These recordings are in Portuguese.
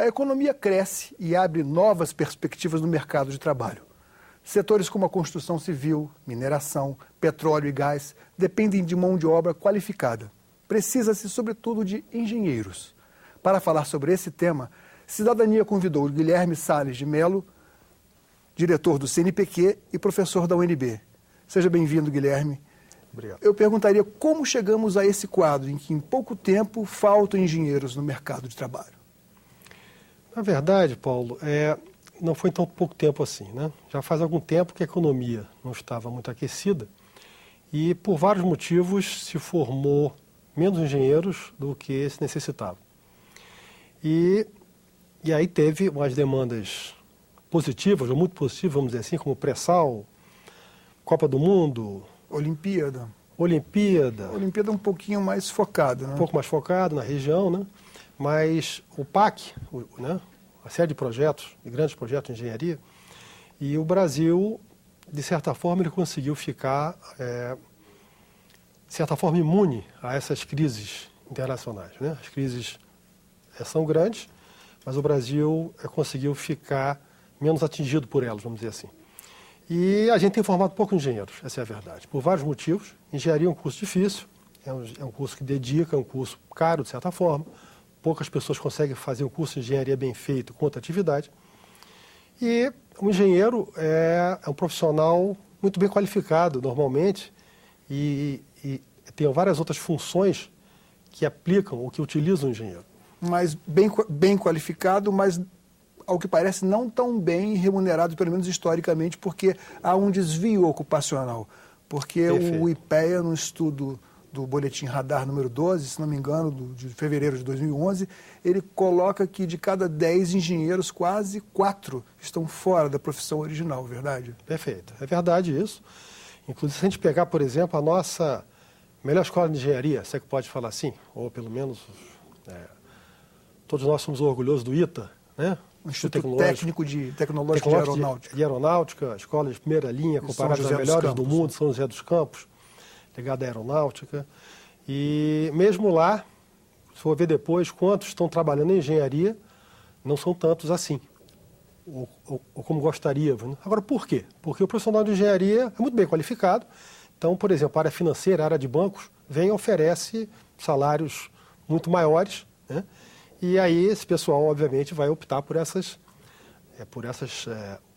A economia cresce e abre novas perspectivas no mercado de trabalho. Setores como a construção civil, mineração, petróleo e gás dependem de mão de obra qualificada. Precisa-se, sobretudo, de engenheiros. Para falar sobre esse tema, Cidadania convidou o Guilherme Salles de Mello, diretor do CNPq e professor da UNB. Seja bem-vindo, Guilherme. Obrigado. Eu perguntaria como chegamos a esse quadro em que em pouco tempo faltam engenheiros no mercado de trabalho. Na verdade, Paulo, não foi tão pouco tempo assim, né? Já faz algum tempo que a economia não estava muito aquecida e, por vários motivos, se formou menos engenheiros do que se necessitava. E aí teve umas demandas positivas, ou muito positivas, vamos dizer assim, como pré-sal, Copa do Mundo... Olimpíada Olimpíada um pouquinho mais focada, né? Um pouco mais focado na região, né? Mas o PAC, né? A série de projetos, de grandes projetos de engenharia, e o Brasil, de certa forma, ele conseguiu ficar, de certa forma, imune a essas crises internacionais, né? As crises são grandes, mas o Brasil conseguiu ficar menos atingido por elas, vamos dizer assim. E a gente tem formado poucos engenheiros, essa é a verdade, por vários motivos. Engenharia é um curso difícil, é um curso que dedica, é um curso caro, de certa forma. Poucas pessoas conseguem fazer um curso de engenharia bem feito com outra atividade. E o engenheiro é um profissional muito bem qualificado, normalmente, e tem várias outras funções que aplicam ou que utilizam o engenheiro. Mas bem qualificado, mas ao que parece não tão bem remunerado, pelo menos historicamente, porque há um desvio ocupacional. Porque Perfeito. O IPEA, no estudo do Boletim Radar número 12, se não me engano, de fevereiro de 2011, ele coloca que de cada 10 engenheiros, quase 4 estão fora da profissão original, verdade? Perfeito, é verdade isso. Inclusive, se a gente pegar, por exemplo, a nossa melhor escola de engenharia, se é que pode falar assim, ou pelo menos todos nós somos orgulhosos do ITA, né? Instituto Técnico de Aeronáutica. De Aeronáutica, escola de primeira linha, comparada às melhores do mundo, São José dos Campos, ligada à aeronáutica. E mesmo lá, se for ver depois, quantos estão trabalhando em engenharia, não são tantos assim, ou como gostaria. Né? Agora, por quê? Porque o profissional de engenharia é muito bem qualificado. Então, por exemplo, a área financeira, a área de bancos, vem e oferece salários muito maiores, né? E aí esse pessoal, obviamente, vai optar por essas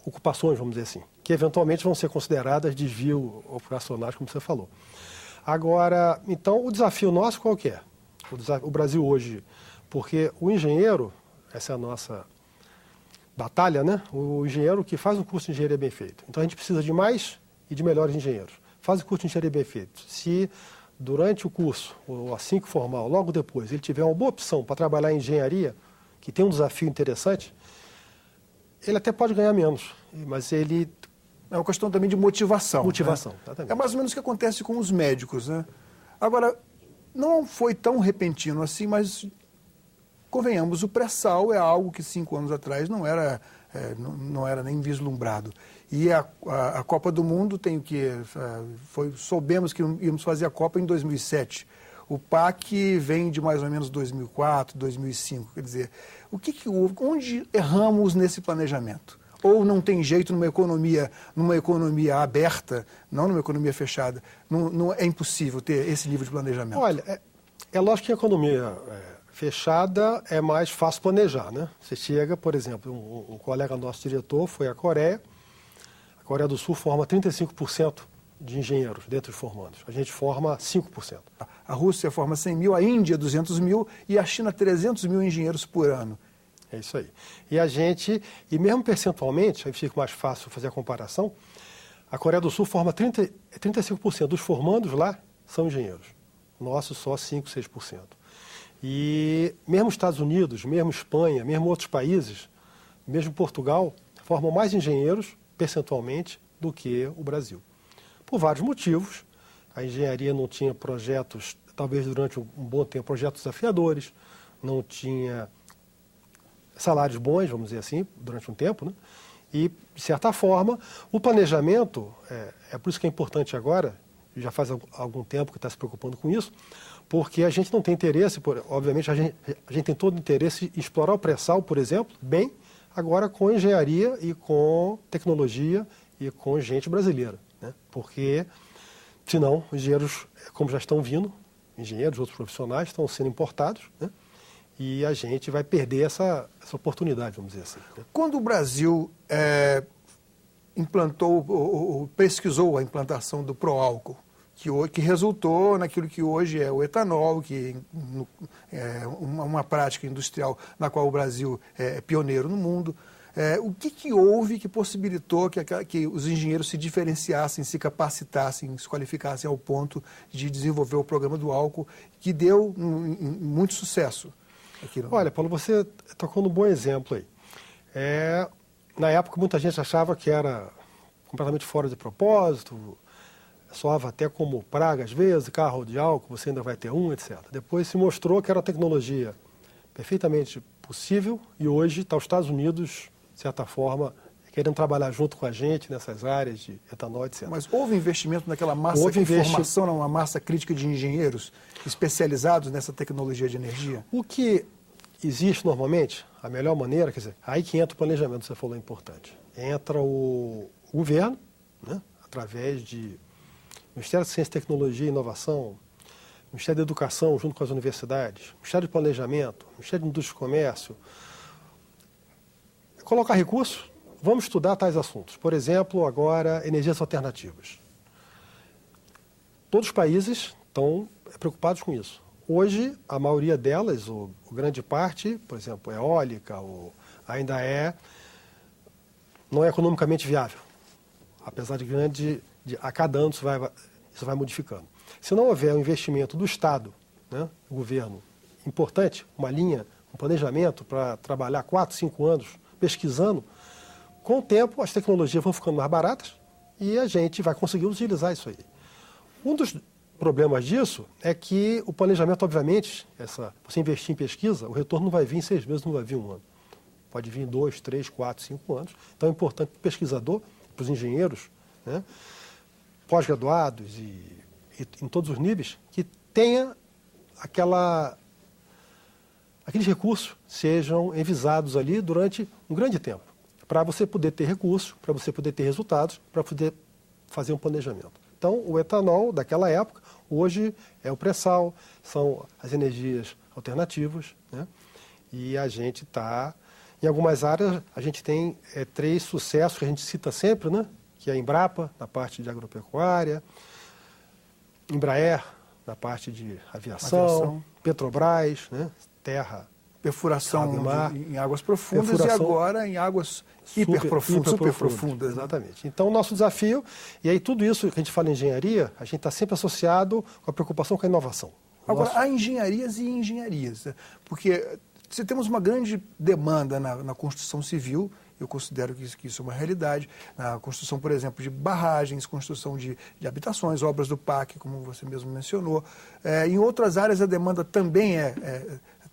ocupações, vamos dizer assim, que eventualmente vão ser consideradas desvio operacionais, como você falou. Agora, então, o desafio nosso qual que é? O Brasil hoje, porque o engenheiro, essa é a nossa batalha, né? O engenheiro que faz um curso de engenharia bem feito. Então, a gente precisa de mais e de melhores engenheiros. Faz o curso de engenharia bem feito. Se durante o curso, ou assim que formar, ou logo depois, ele tiver uma boa opção para trabalhar em engenharia, que tem um desafio interessante, ele até pode ganhar menos, mas ele... É uma questão também de motivação. Motivação, né? Exatamente. É mais ou menos o que acontece com os médicos, né? Agora, não foi tão repentino assim, mas, convenhamos, o pré-sal é algo que 5 anos atrás não era nem vislumbrado. E a Copa do Mundo tem o que? Soubemos que íamos fazer a Copa em 2007. O PAC vem de mais ou menos 2004, 2005. Quer dizer, onde erramos nesse planejamento? Ou não tem jeito numa economia aberta, não numa economia fechada? Não é impossível ter esse nível de planejamento? Olha, é lógico que a economia fechada é mais fácil planejar, né? Você chega, por exemplo, um colega nosso diretor foi à Coreia. A Coreia do Sul forma 35% de engenheiros dentro dos formandos. A gente forma 5%. A Rússia forma 100 mil, a Índia 200 mil e a China 300 mil engenheiros por ano. É isso aí. E mesmo percentualmente, aí fica mais fácil fazer a comparação, a Coreia do Sul forma 35% dos formandos lá são engenheiros. Nossos só 5, 6%. E mesmo Estados Unidos, mesmo Espanha, mesmo outros países, mesmo Portugal, formam mais engenheiros percentualmente do que o Brasil. Por vários motivos, a engenharia não tinha projetos, talvez durante um bom tempo, projetos desafiadores, não tinha salários bons, vamos dizer assim, durante um tempo, né? E, de certa forma, o planejamento, é por isso que é importante agora, já faz algum tempo que está se preocupando com isso, porque a gente não tem interesse, obviamente a gente tem todo o interesse em explorar o pré-sal, por exemplo, bem, agora com engenharia e com tecnologia e com gente brasileira, né? Porque, senão, engenheiros, como já estão vindo, engenheiros, outros profissionais, estão sendo importados, né? E a gente vai perder essa oportunidade, vamos dizer assim, né? Quando o Brasil implantou ou pesquisou a implantação do pró-álcool, que resultou naquilo que hoje é o etanol, que é uma prática industrial na qual o Brasil é pioneiro no mundo, o que houve que possibilitou que os engenheiros se diferenciassem, se capacitassem, se qualificassem ao ponto de desenvolver o programa do álcool, que deu muito sucesso? Olha, Paulo, você tocou num bom exemplo aí. Na época, muita gente achava que era completamente fora de propósito, soava até como praga às vezes, carro de álcool, você ainda vai ter um, etc. Depois se mostrou que era uma tecnologia perfeitamente possível e hoje está os Estados Unidos, de certa forma, querendo trabalhar junto com a gente nessas áreas de etanol, etc. Mas houve investimento naquela massa de formação, uma massa crítica de engenheiros especializados nessa tecnologia de energia? O que existe normalmente, a melhor maneira, quer dizer, aí que entra o planejamento, você falou, é importante. Entra o governo, né, através de Ministério da Ciência, Tecnologia e Inovação, Ministério da Educação junto com as universidades, Ministério de Planejamento, Ministério de Indústria e Comércio. Colocar recursos, vamos estudar tais assuntos. Por exemplo, agora, energias alternativas. Todos os países estão preocupados com isso. Hoje, a maioria delas, ou grande parte, por exemplo, eólica, ainda não é economicamente viável. Apesar de grande, a cada ano isso vai modificando. Se não houver um investimento do Estado, né, do governo, importante, uma linha, um planejamento para trabalhar 4, 5 anos pesquisando, com o tempo as tecnologias vão ficando mais baratas e a gente vai conseguir utilizar isso aí. Um dos problemas disso é que o planejamento, obviamente, você investir em pesquisa, o retorno não vai vir em 6 meses, não vai vir em 1 ano. Pode vir em 2, 3, 4, 5 anos. Então é importante para o pesquisador, para os engenheiros, né, pós-graduados e em todos os níveis, que tenha aqueles recursos sejam envisados ali durante um grande tempo, para você poder ter recursos, para você poder ter resultados, para poder fazer um planejamento. Então, o etanol daquela época, hoje é o pré-sal, são as energias alternativas, né? E a gente está, em algumas áreas, a gente tem 3 sucessos que a gente cita sempre, né? Que é a Embrapa, na parte de agropecuária, Embraer, na parte de aviação. Petrobras, né? Terra, perfuração em águas profundas perfuração, e agora em águas super profundas. Exatamente. Né? Então, o nosso desafio, e aí tudo isso que a gente fala em engenharia, a gente está sempre associado com a preocupação com a inovação. Agora, há engenharias e engenharias, porque se temos uma grande demanda na construção civil, eu considero que isso é uma realidade, na construção, por exemplo, de barragens, construção de habitações, obras do PAC, como você mesmo mencionou. Em outras áreas a demanda também é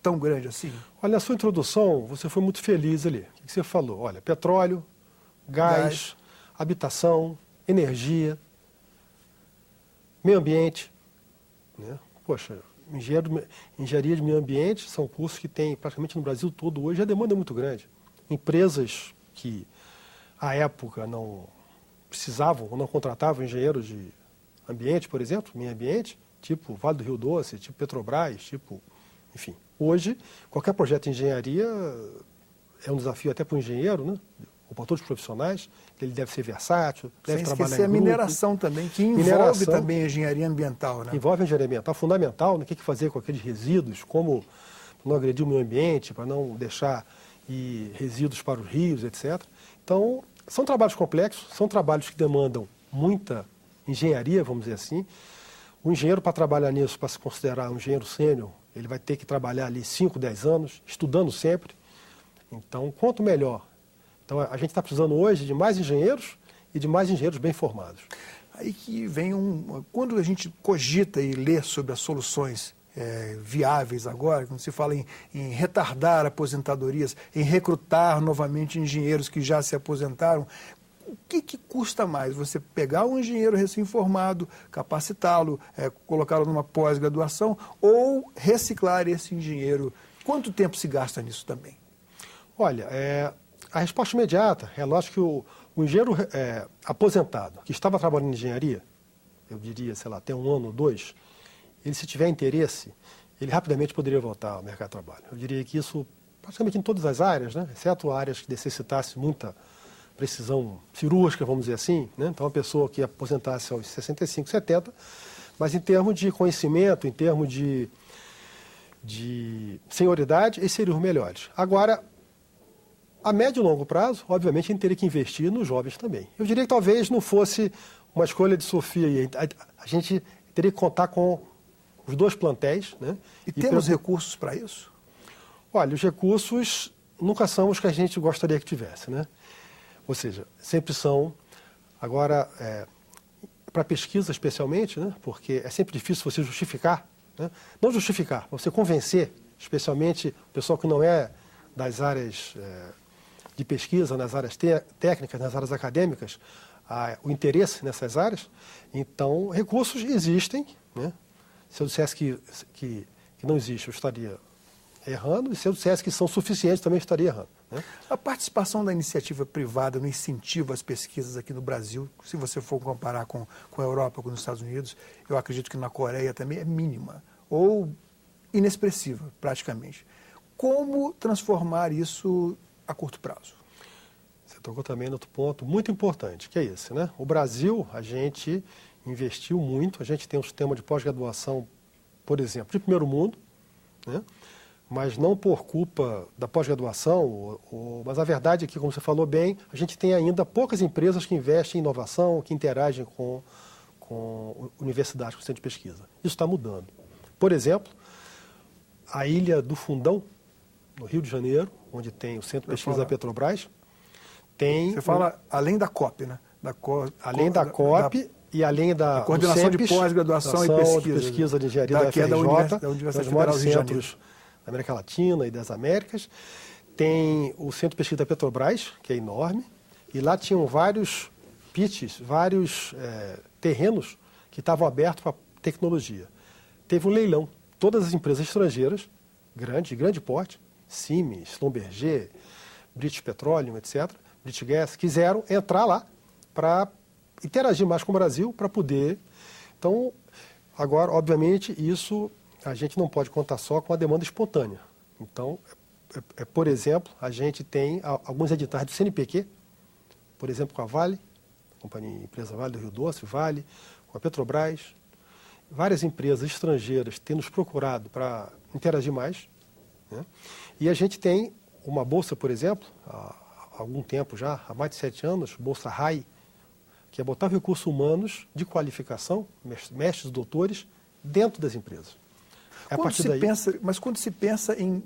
tão grande assim? Olha, na sua introdução, você foi muito feliz ali. O que você falou? Olha, petróleo, gás, habitação, energia, meio ambiente, né? Poxa, engenharia de meio ambiente são cursos que tem praticamente no Brasil todo hoje, a demanda é muito grande. Empresas que, à época, não precisavam ou não contratavam engenheiros de ambiente, por exemplo, meio ambiente, tipo Vale do Rio Doce, tipo Petrobras, enfim. Hoje, qualquer projeto de engenharia é um desafio até para o engenheiro, né? Ou para todos os profissionais, ele deve ser versátil, deve trabalhar em grupo. Sem esquecer a mineração também, que envolve também a engenharia ambiental, né? Envolve a engenharia ambiental, fundamental, né? O que fazer com aqueles resíduos, como não agredir o meio ambiente, para não deixar resíduos para os rios, etc. Então, são trabalhos complexos, são trabalhos que demandam muita engenharia, vamos dizer assim. O engenheiro, para trabalhar nisso, para se considerar um engenheiro sênior, ele vai ter que trabalhar ali 5, 10 anos, estudando sempre. Então, quanto melhor. Então, a gente está precisando hoje de mais engenheiros e de mais engenheiros bem formados. Aí que vem quando a gente cogita e lê sobre as soluções viáveis agora, quando se fala em retardar aposentadorias, em recrutar novamente engenheiros que já se aposentaram, O que custa mais? Você pegar um engenheiro recém-formado, capacitá-lo, colocá-lo numa pós-graduação ou reciclar esse engenheiro? Quanto tempo se gasta nisso também? Olha, a resposta imediata é lógico que o engenheiro aposentado que estava trabalhando em engenharia, eu diria, sei lá, até 1 ano ou 2, ele, se tiver interesse, ele rapidamente poderia voltar ao mercado de trabalho. Eu diria que isso, praticamente em todas as áreas, né, exceto áreas que necessitassem muita precisão cirúrgica, vamos dizer assim, né? Então, uma pessoa que aposentasse aos 65, 70, mas em termos de conhecimento, em termos de senioridade, esses seriam os melhores. Agora, a médio e longo prazo, obviamente, a gente teria que investir nos jovens também. Eu diria que talvez não fosse uma escolha de Sofia. A gente teria que contar com os 2 plantéis. Né? E temos recursos para isso? Olha, os recursos nunca são os que a gente gostaria que tivesse, né? Ou seja, sempre são. Agora, para pesquisa especialmente, né? Porque é sempre difícil você justificar, né? Não justificar, você convencer, especialmente o pessoal que não é das áreas de pesquisa, nas áreas técnicas, nas áreas acadêmicas, o interesse nessas áreas. Então, recursos existem, né? Se eu dissesse que não existe, eu estaria errando, e se eu dissesse que são suficientes, também estaria errando. Né? A participação da iniciativa privada no incentivo às pesquisas aqui no Brasil, se você for comparar com a Europa, com os Estados Unidos, eu acredito que na Coreia também é mínima, ou inexpressiva, praticamente. Como transformar isso a curto prazo? Você tocou também no outro ponto muito importante, que é esse, né? O Brasil, a gente investiu muito, a gente tem um sistema de pós-graduação, por exemplo, de primeiro mundo, né? Mas não por culpa da pós-graduação, mas a verdade é que, como você falou bem, a gente tem ainda poucas empresas que investem em inovação, que interagem com universidades, com centro de pesquisa. Isso está mudando. Por exemplo, a Ilha do Fundão, no Rio de Janeiro, onde tem o Centro de Pesquisa da Petrobras, tem... Você fala além da COP, né? Além da COP e além da coordenação de pós-graduação e pesquisa de engenharia da FRJ, da Universidade dos maiores Federal centros da América Latina e das Américas. Tem o Centro de Pesquisa da Petrobras, que é enorme, e lá tinham vários pitches, vários terrenos que estavam abertos para tecnologia. Teve um leilão. Todas as empresas estrangeiras, de grande porte, Siemens, Schlumberger, British Petroleum, etc., British Gas, quiseram entrar lá para interagir mais com o Brasil, para poder... Então, agora, obviamente, isso a gente não pode contar só com a demanda espontânea. Então, por exemplo, a gente tem alguns editais do CNPq, por exemplo, com a Vale, empresa Vale do Rio Doce, Vale, com a Petrobras, várias empresas estrangeiras têm nos procurado para interagir mais, né? E a gente tem uma bolsa, por exemplo, há algum tempo já, há mais de 7 anos, Bolsa RAI, que é botar recursos humanos de qualificação, mestres, doutores, dentro das empresas. Mas quando se pensa em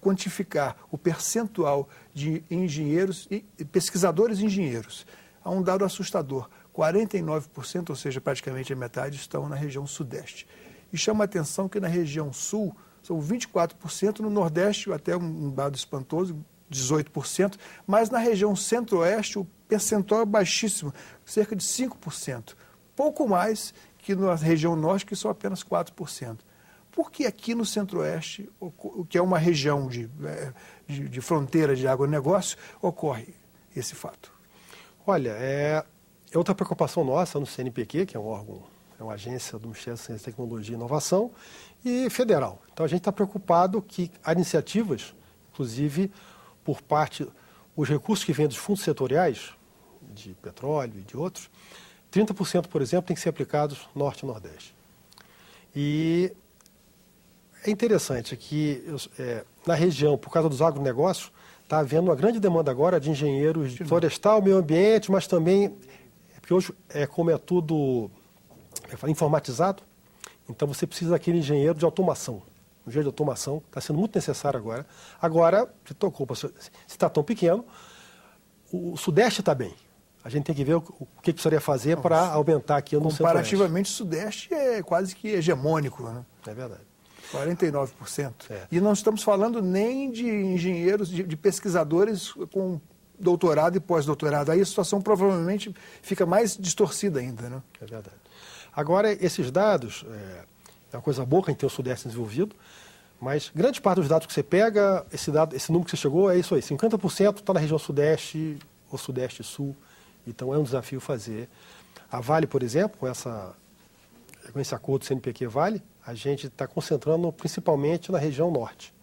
quantificar o percentual de engenheiros e pesquisadores engenheiros, há um dado assustador. 49%, ou seja, praticamente a metade, estão na região sudeste. E chama a atenção que na região sul são 24%, no nordeste até um dado espantoso, 18%, mas na região centro-oeste o percentual é baixíssimo, cerca de 5%. Pouco mais que na região norte, que são apenas 4%. Por que aqui no centro-oeste, que é uma região de fronteira de agronegócio, ocorre esse fato? Olha, é outra preocupação nossa no CNPq, que é um órgão, é uma agência do Ministério da Ciência, Tecnologia e Inovação, e federal. Então a gente está preocupado que há iniciativas, inclusive por parte, os recursos que vêm dos fundos setoriais, de petróleo e de outros, 30%, por exemplo, tem que ser aplicados norte e nordeste. E é interessante que na região, por causa dos agronegócios, está havendo uma grande demanda agora de engenheiros de florestal, meio ambiente, mas também, porque hoje, como é tudo informatizado, então você precisa daquele engenheiro de automação. O engenheiro de automação está sendo muito necessário agora. Agora, se está tão pequeno, o Sudeste está bem. A gente tem que ver o que precisaria fazer para aumentar aqui no Centro-Oeste. Comparativamente, o Sudeste é quase que hegemônico, né? É verdade. 49%. E não estamos falando nem de engenheiros, de pesquisadores com doutorado e pós-doutorado. Aí a situação provavelmente fica mais distorcida ainda, né? É verdade. Agora, esses dados, é uma coisa boa que a gente tem o Sudeste desenvolvido, mas grande parte dos dados que você pega, esse número que você chegou é isso aí, 50% está na região Sudeste ou Sudeste e Sul, então é um desafio fazer. A Vale, por exemplo, com esse acordo do CNPq-Vale, a gente está concentrando principalmente na região Norte,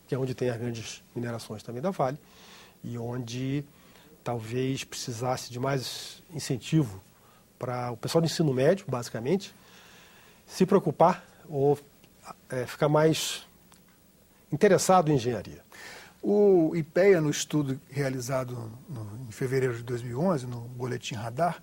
que é onde tem as grandes minerações também da Vale, e onde talvez precisasse de mais incentivo para o pessoal do ensino médio, basicamente, se preocupar ou ficar mais interessado em engenharia. O IPEA, no estudo realizado em fevereiro de 2011, no Boletim Radar,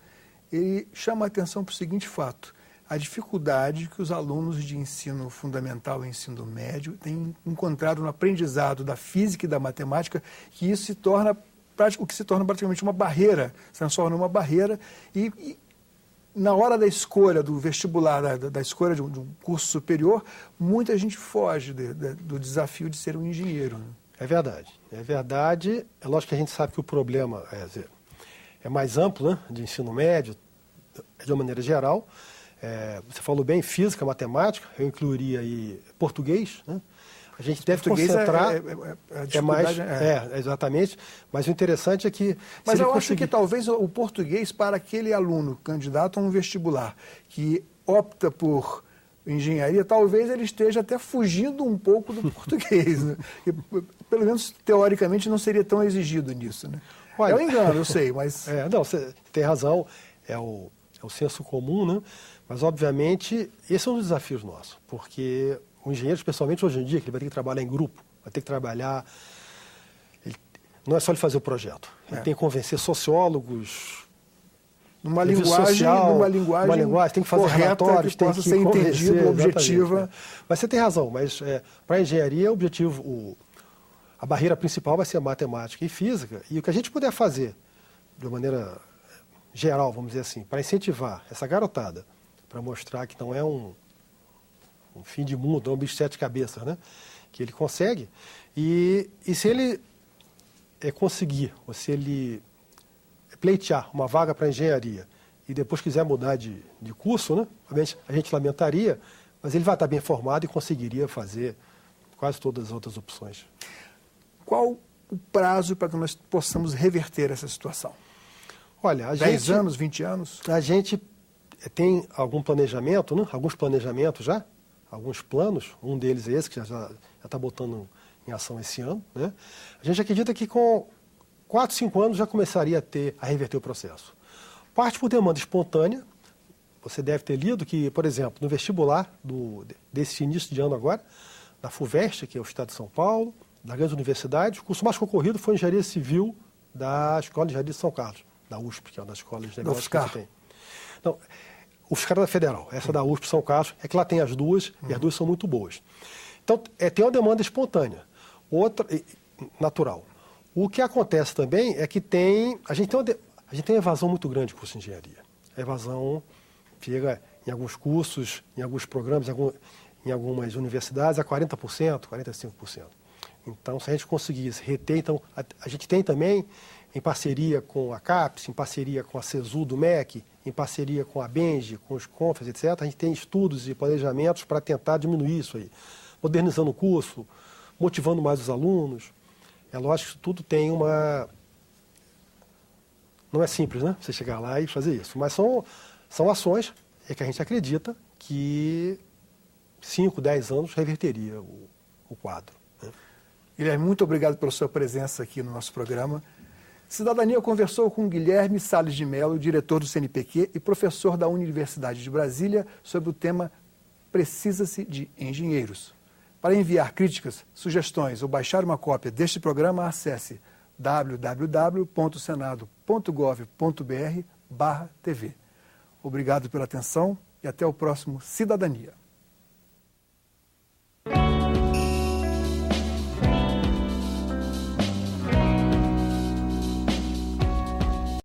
ele chama a atenção para o seguinte fato: a dificuldade que os alunos de ensino fundamental e ensino médio têm encontrado no aprendizado da física e da matemática, que isso o que se torna praticamente uma barreira, se transforma numa barreira, e na hora da escolha do vestibular, da escolha de um curso superior, muita gente foge do desafio de ser um engenheiro. Né? É verdade. É verdade. É lógico que a gente sabe que o problema é mais amplo, né, de ensino médio, de uma maneira geral. Você falou bem, física, matemática, eu incluiria aí português, né? A gente deve concentrar. Exatamente. Mas o interessante é que. Mas eu acho que talvez o português, para aquele aluno candidato a um vestibular que opta por engenharia, talvez ele esteja até fugindo um pouco do português. Né? E, pelo menos, teoricamente, não seria tão exigido nisso. Né? Olha, é um engano, eu sei, mas. Não, você tem razão, é o senso comum, né? Mas, obviamente, esse é um dos desafios nossos, porque o engenheiro, especialmente hoje em dia, que ele vai ter que trabalhar em grupo, vai ter que trabalhar... não é só ele fazer o projeto. Ele tem que convencer sociólogos... Numa linguagem, tem que fazer relatórios, que possa ser entendido, objetiva. Mas você tem razão, mas para a engenharia, a barreira principal vai ser matemática e física. E o que a gente puder fazer, de uma maneira geral, vamos dizer assim, para incentivar essa garotada, para mostrar que não é um fim de mundo, é um bicho de 7 cabeças, né? Que ele consegue. E se ele conseguir, ou se ele pleitear uma vaga para engenharia e depois quiser mudar de curso, né? Obviamente, a gente lamentaria, mas ele vai estar bem formado e conseguiria fazer quase todas as outras opções. Qual o prazo para que nós possamos reverter essa situação? Olha, 10 anos, 20 anos? A gente tem algum planejamento, né? Alguns planejamentos já, alguns planos, um deles é esse, que já está botando em ação esse ano. Né? A gente acredita que com 4, 5 anos já começaria a reverter o processo. Parte por demanda espontânea. Você deve ter lido que, por exemplo, no vestibular desse início de ano agora, da FUVEST, que é o Estado de São Paulo, da grande universidade, o curso mais concorrido foi Engenharia Civil da Escola de Engenharia de São Carlos, da USP, que é uma das escolas de negócios que tem. Então, o UFSCar da Federal, essa da USP São Carlos, é que lá tem as duas, e as duas são muito boas. Então, tem uma demanda espontânea, outra natural. O que acontece também é que a gente tem uma evasão muito grande de curso de engenharia. A evasão chega em alguns cursos, em alguns programas, em algumas universidades, a 40%, 45%. Então, se a gente conseguisse reter, então, a gente tem também, em parceria com a CAPES, em parceria com a CESU do MEC, em parceria com a BENGE, com os CONFES, etc., a gente tem estudos e planejamentos para tentar diminuir isso aí, modernizando o curso, motivando mais os alunos. É lógico que tudo tem uma... Não é simples, né? Você chegar lá e fazer isso. Mas são ações que a gente acredita que 5, 10 anos reverteria o quadro. Né? Guilherme, muito obrigado pela sua presença aqui no nosso programa. Cidadania conversou com Guilherme Salles de Mello, diretor do CNPq e professor da Universidade de Brasília, sobre o tema Precisa-se de Engenheiros. Para enviar críticas, sugestões ou baixar uma cópia deste programa, acesse www.senado.gov.br/TV. Obrigado pela atenção e até o próximo Cidadania.